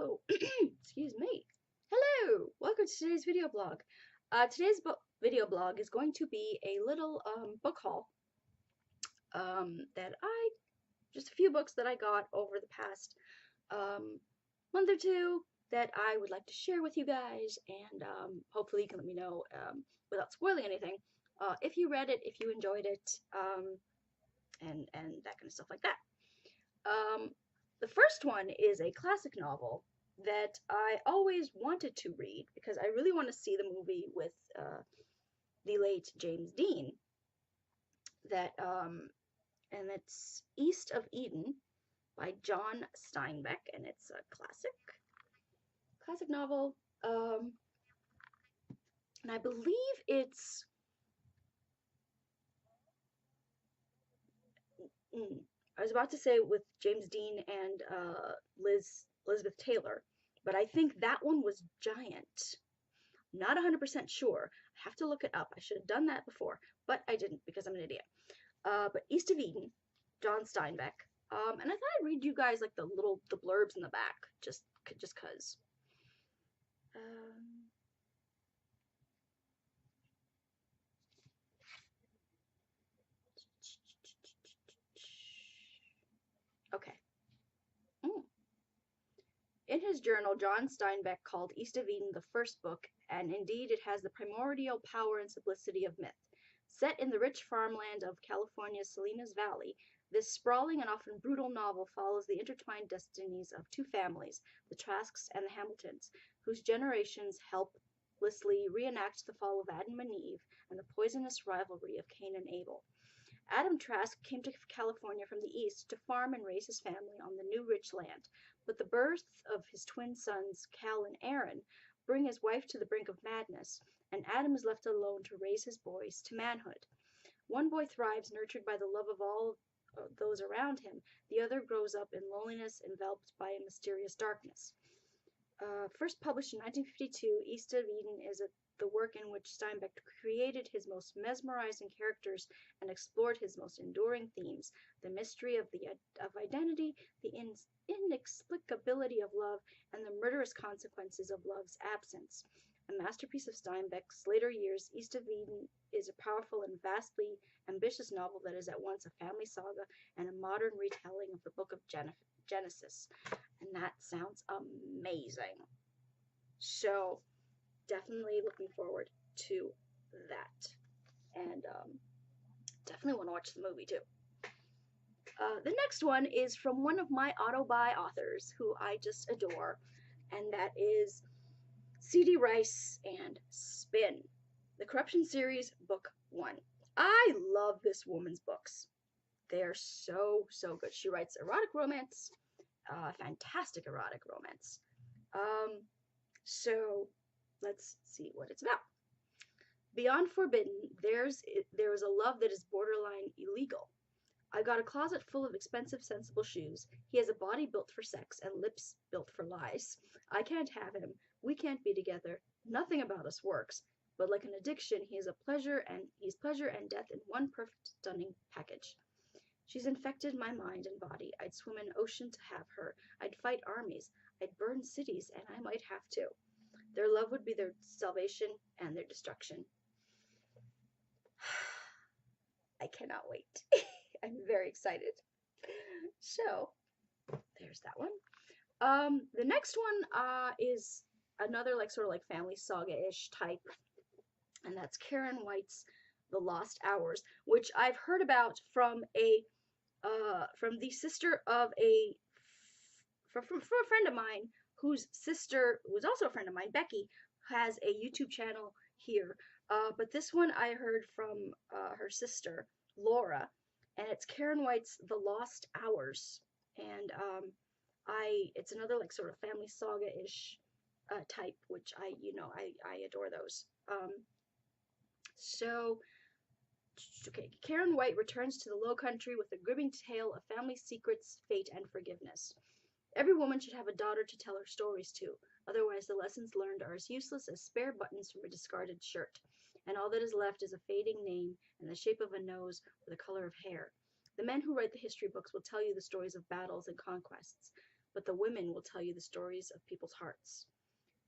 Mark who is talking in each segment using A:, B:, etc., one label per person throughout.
A: Hello, excuse me. Hello, welcome to today's video blog. Today's video blog is going to be a little book haul that just a few books that I got over the past month or two that I would like to share with you guys, and hopefully you can let me know without spoiling anything if you read it, if you enjoyed it, and that kind of stuff like that. The first one is a classic novel that I always wanted to read because I really want to see the movie with the late James Dean. And it's East of Eden by John Steinbeck, and it's a classic novel. And I believe it's I was about to say with James Dean and Elizabeth Taylor, but I think that one was Giant. Not 100% sure. I have to look it up. I should have done that before, but I didn't because I'm an idiot. But East of Eden, John Steinbeck. And I thought I'd read you guys like the blurbs in the back, just cause. Okay. In his journal, John Steinbeck called East of Eden the first book, and indeed it has the primordial power and simplicity of myth. Set in the rich farmland of California's Salinas Valley, this sprawling and often brutal novel follows the intertwined destinies of two families, the Trasks and the Hamiltons, whose generations helplessly reenact the fall of Adam and Eve and the poisonous rivalry of Cain and Abel. Adam Trask came to California from the east to farm and raise his family on the new rich land, but the birth of his twin sons, Cal and Aaron, bring his wife to the brink of madness, and Adam is left alone to raise his boys to manhood. One boy thrives, nurtured by the love of all those around him. The other grows up in loneliness, enveloped by a mysterious darkness. First published in 1952, East of Eden is the work in which Steinbeck created his most mesmerizing characters and explored his most enduring themes: the mystery of identity, the inexplicability of love, and the murderous consequences of love's absence. A masterpiece of Steinbeck's later years, East of Eden is a powerful and vastly ambitious novel that is at once a family saga and a modern retelling of the Book of Genesis. And that sounds amazing. So, definitely looking forward to that, and definitely want to watch the movie too. The next one is from one of my auto-buy authors who I just adore, and that is C.D. Rice and Spin, the Corruption series, book 1. I love this woman's books. They're so good. She writes erotic romance, fantastic erotic romance. So let's see what it's about. Beyond forbidden, there is a love that is borderline illegal. I got a closet full of expensive, sensible shoes. He has a body built for sex and lips built for lies. I can't have him. We can't be together. Nothing about us works. But like an addiction, he's pleasure and death in one perfect, stunning package. She's infected my mind and body. I'd swim an ocean to have her. I'd fight armies. I'd burn cities, and I might have to. Their love would be their salvation and their destruction. I cannot wait. I'm very excited. So, there's that one. The next one is another sort of family saga-ish type, and that's Karen White's The Lost Hours, which I've heard about from the sister of from a friend of mine, whose sister, who is also a friend of mine, Becky, has a YouTube channel here. But this one I heard from her sister, Laura, and it's Karen White's The Lost Hours. And it's another sort of family saga-ish type, which I adore those. Okay, Karen White returns to the Low Country with a gripping tale of family secrets, fate, and forgiveness. Every woman should have a daughter to tell her stories to, otherwise the lessons learned are as useless as spare buttons from a discarded shirt, and all that is left is a fading name and the shape of a nose or the color of hair. The men who write the history books will tell you the stories of battles and conquests, but the women will tell you the stories of people's hearts.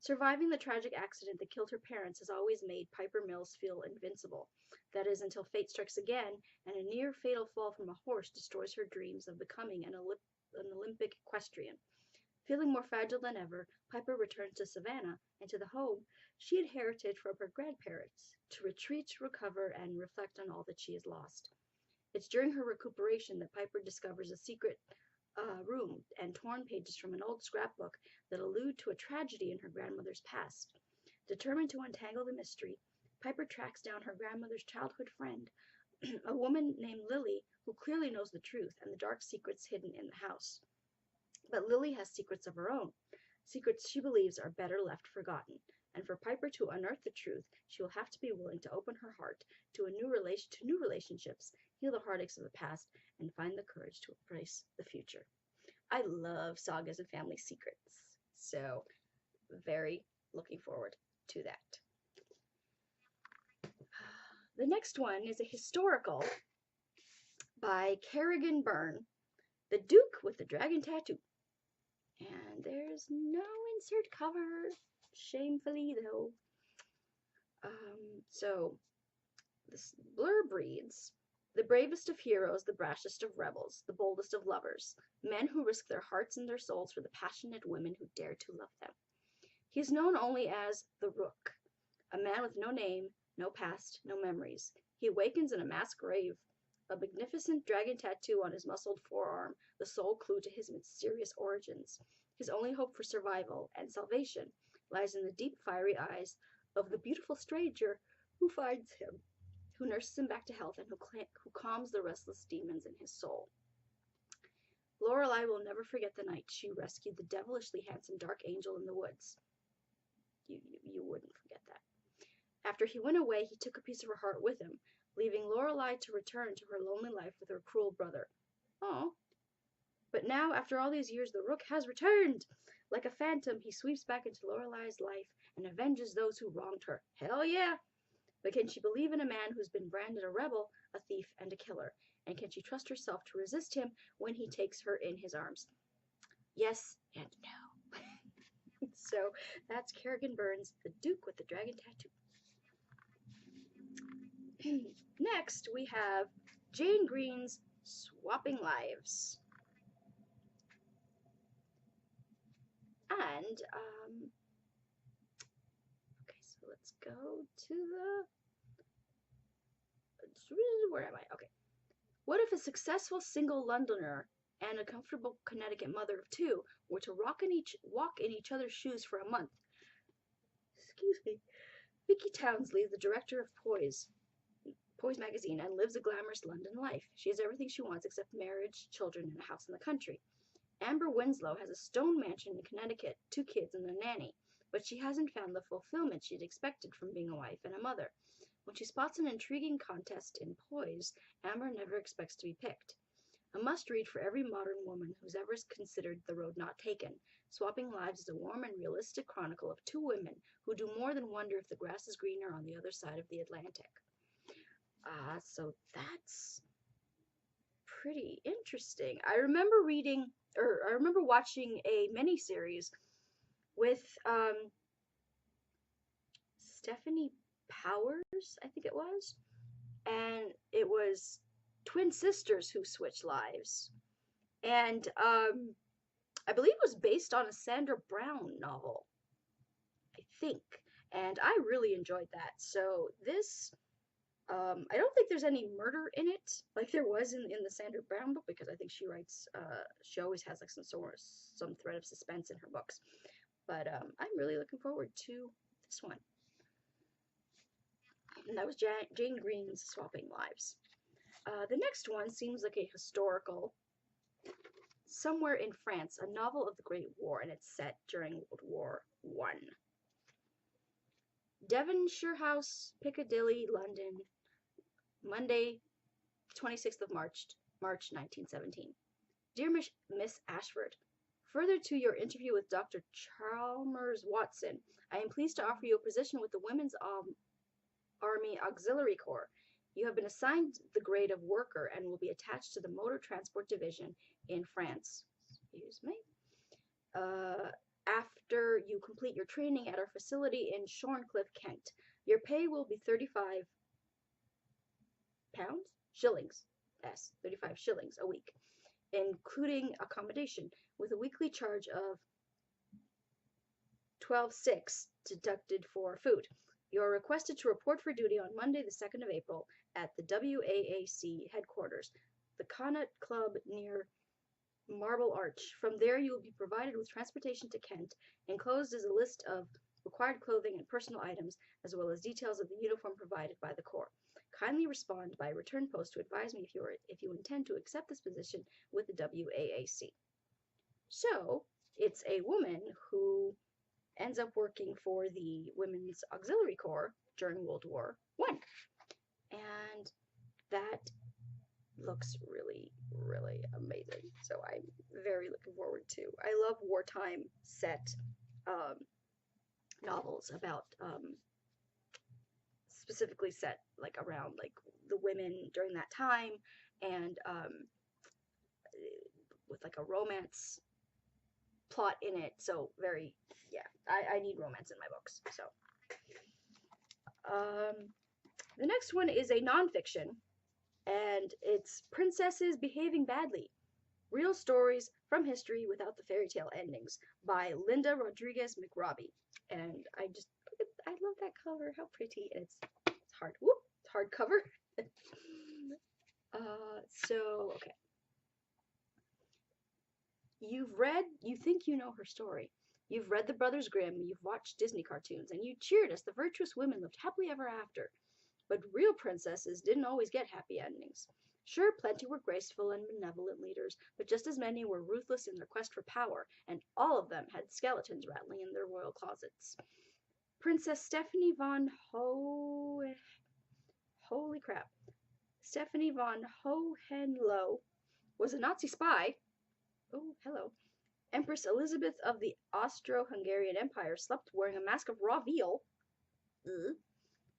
A: Surviving the tragic accident that killed her parents has always made Piper Mills feel invincible. That is, until fate strikes again, and a near fatal fall from a horse destroys her dreams of becoming an Olympic equestrian. Feeling more fragile than ever, Piper returns to Savannah and to the home she inherited from her grandparents to retreat, recover, and reflect on all that she has lost. It's during her recuperation that Piper discovers a secret room and torn pages from an old scrapbook that allude to a tragedy in her grandmother's past. Determined to untangle the mystery, Piper tracks down her grandmother's childhood friend, a woman named Lily, who clearly knows the truth and the dark secrets hidden in the house. But Lily has secrets of her own, secrets she believes are better left forgotten. And for Piper to unearth the truth, she will have to be willing to open her heart to new relationships, heal the heartaches of the past, and find the courage to embrace the future. I love sagas and family secrets, so very looking forward to that. The next one is a historical by Kerrigan Byrne, The Duke with the Dragon Tattoo. And there's no insert cover, shamefully though. So this blurb reads, the bravest of heroes, the brashest of rebels, the boldest of lovers, men who risk their hearts and their souls for the passionate women who dare to love them. He is known only as the Rook, a man with no name, no past, no memories. He awakens in a mass grave, a magnificent dragon tattoo on his muscled forearm, the sole clue to his mysterious origins. His only hope for survival and salvation lies in the deep, fiery eyes of the beautiful stranger who finds him, who nurses him back to health, and who calms the restless demons in his soul. Lorelei will never forget the night she rescued the devilishly handsome dark angel in the woods. You wouldn't forget that. After he went away, he took a piece of her heart with him, leaving Lorelei to return to her lonely life with her cruel brother. Oh. But now, after all these years, the Rook has returned! Like a phantom, he sweeps back into Lorelei's life and avenges those who wronged her. Hell yeah! But can she believe in a man who's been branded a rebel, a thief, and a killer? And can she trust herself to resist him when he takes her in his arms? Yes and no. So that's Kerrigan Byrne's The Duke with the Dragon Tattoo. Next, we have Jane Green's Swapping Lives. And, okay, so let's go to where am I? Okay. What if a successful single Londoner and a comfortable Connecticut mother of two were to walk in each other's shoes for a month? Excuse me. Vicky Townsley is the director of Poise magazine, and lives a glamorous London life. She has everything she wants except marriage, children, and a house in the country. Amber Winslow has a stone mansion in Connecticut, 2 kids, and a nanny, but she hasn't found the fulfillment she'd expected from being a wife and a mother. When she spots an intriguing contest in Poise, Amber never expects to be picked. A must-read for every modern woman who's ever considered The Road Not Taken. Swapping Lives is a warm and realistic chronicle of 2 women who do more than wonder if the grass is greener on the other side of the Atlantic. So that's pretty interesting. I remember watching a miniseries with Stephanie Powers, I think it was, and it was twin sisters who switched lives, and I believe it was based on a Sandra Brown novel, I think, and I really enjoyed that. So this, I don't think there's any murder in it like there was in the Sandra Brown book, because I think she always has like some thread of suspense in her books. But I'm really looking forward to this one. And that was Jane Green's Swapping Lives. The next one seems like a historical, somewhere in France, a novel of the Great War, and it's set during World War I. Devonshire House, Piccadilly, London, Monday, 26th of March 1917. Dear Miss Ashford, further to your interview with Dr. Chalmers Watson, I am pleased to offer you a position with the Women's Army Auxiliary Corps. You have been assigned the grade of worker and will be attached to the Motor Transport Division in France. Excuse me. after you complete your training at our facility in Shorncliffe, Kent. Your pay will be 35 pounds? Shillings. Yes, 35 shillings a week, including accommodation, with a weekly charge of 12.6 deducted for food. You are requested to report for duty on Monday, the 2nd of April, at the WAAC headquarters, the Connaught Club near Marble Arch. From there, you will be provided with transportation to Kent. Enclosed is a list of required clothing and personal items, as well as details of the uniform provided by the Corps. Kindly respond by return post to advise me if you intend to accept this position with the WAAC. So, it's a woman who ends up working for the Women's Auxiliary Corps during World War I. And that looks really, really amazing. So I'm very looking forward to. I love wartime set novels about specifically set like around like the women during that time, and with like a romance plot in it. So very, yeah, I need romance in my books. So the next one is a nonfiction, and it's Princesses Behaving Badly: Real Stories from History Without the Fairy Tale Endings by Linda Rodriguez McRobbie. And I love that cover. How pretty. And it's hard. Whoop, it's hardcover. So okay. You think you know her story. You've read the Brothers Grimm, you've watched Disney cartoons, and you cheered as the virtuous women lived happily ever after. But real princesses didn't always get happy endings. Sure, plenty were graceful and benevolent leaders, but just as many were ruthless in their quest for power, and all of them had skeletons rattling in their royal closets. Princess Stephanie von Holy crap. Stephanie von Hohenlohe was a Nazi spy. Oh, hello. Empress Elizabeth of the Austro-Hungarian Empire slept wearing a mask of raw veal.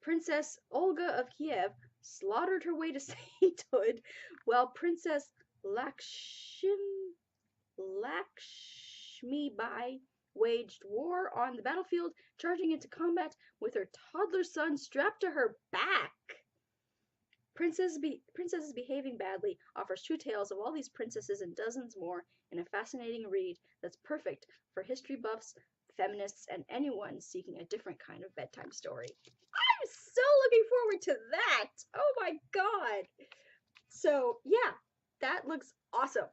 A: Princess Olga of Kiev slaughtered her way to sainthood, while Princess Lakshmibai waged war on the battlefield, charging into combat with her toddler son strapped to her back. Princesses Behaving Badly offers true tales of all these princesses and dozens more in a fascinating read that's perfect for history buffs, feminists, and anyone seeking a different kind of bedtime story. I'm so looking forward to that! Oh my god! So, yeah, that looks awesome.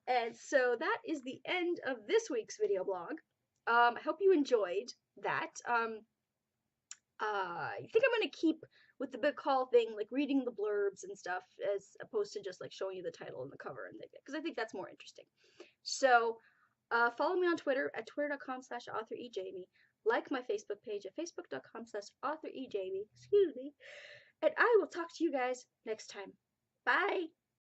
A: And so that is the end of this week's video blog. I hope you enjoyed that. I think I'm going to keep with the book haul thing, like reading the blurbs and stuff, as opposed to just like showing you the title and the cover, and because I think that's more interesting. So follow me on Twitter at twitter.com/authorejamie. Like my Facebook page at facebook.com/authorejamie. Excuse me. And I will talk to you guys next time. Bye!